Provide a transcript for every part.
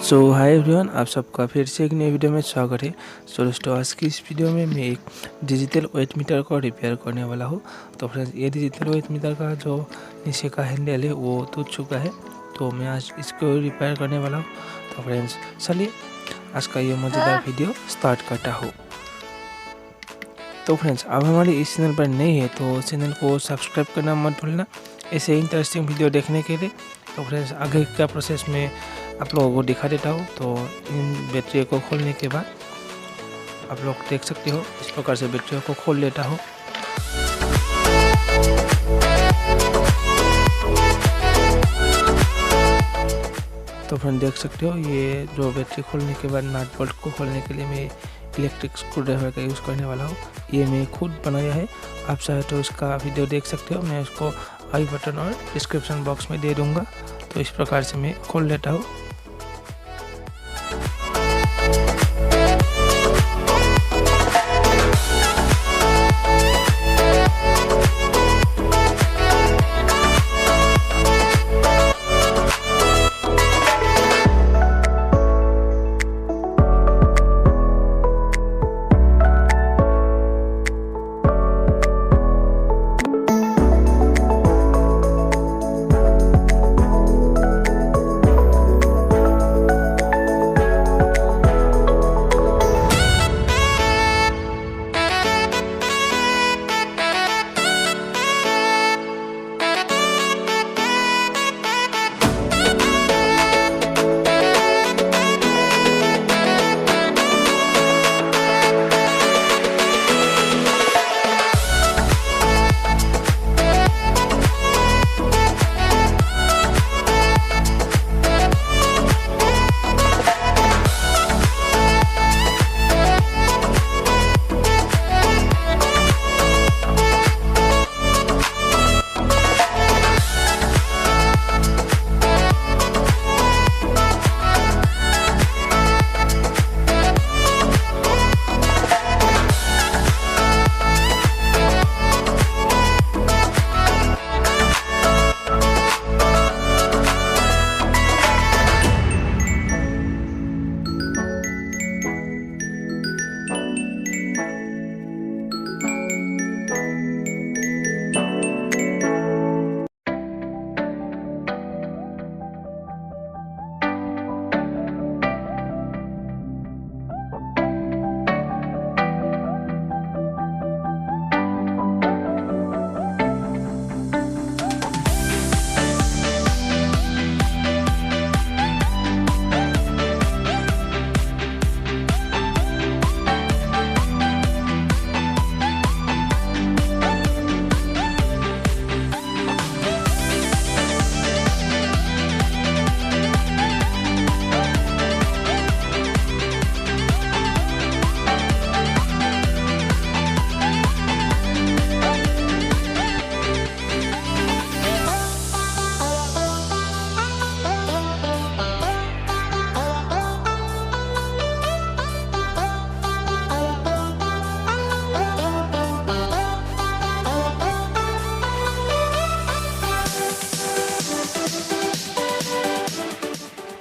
सो hi everyone, आप सबका फिर से एक नई वीडियो में स्वागत है। सो दोस्तों, आज की इस वीडियो में मैं एक डिजिटल वेट मीटर को रिपेयर करने वाला हूँ। तो फ्रेंड्स, ये डिजिटल वेट मीटर का जो नीचे का हैंडल है वो टूट चुका है, तो मैं आज इसको रिपेयर करने वाला हूँ। तो फ्रेंड्स, चलिए आज का ये मजेदार वीडियो स्टार्ट करता हूँ। तो फ्रेंड्स, आप हमारे इस चैनल पर नए हैं तो चैनल को सब्सक्राइब करना मत भूलना, ऐसे इंटरेस्टिंग वीडियो देखने के लिए। तो फ्रेंड्स, आगे का प्रोसेस में आप लोगों को दिखा देता हूँ। तो इन बैटरी को खोलने के बाद आप लोग देख सकते हो, इस प्रकार से बैटरी को खोल लेता हूँ। तो फ्रेंड देख सकते हो, ये जो बैटरी खोलने के बाद नट बोल्ट को खोलने के लिए मैं इलेक्ट्रिक स्क्रू ड्राइवर का यूज़ करने वाला हूँ। ये मैं खुद बनाया है, आप चाहे तो उसका वीडियो देख सकते हो। मैं उसको आई बटन और डिस्क्रिप्शन बॉक्स में दे दूँगा। तो इस प्रकार से मैं खोल लेता हूँ।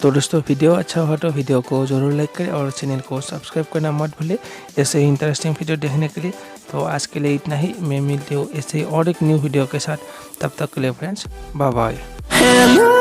तो दोस्तों, वीडियो अच्छा हुआ तो वीडियो को ज़रूर लाइक करें और चैनल को सब्सक्राइब करना मत भूलें, ऐसे ही इंटरेस्टिंग वीडियो देखने के लिए। तो आज के लिए इतना ही, मैं मिलती हूँ ऐसे ही और एक न्यू वीडियो के साथ। तब तक के लिए फ्रेंड्स, बाय बाय।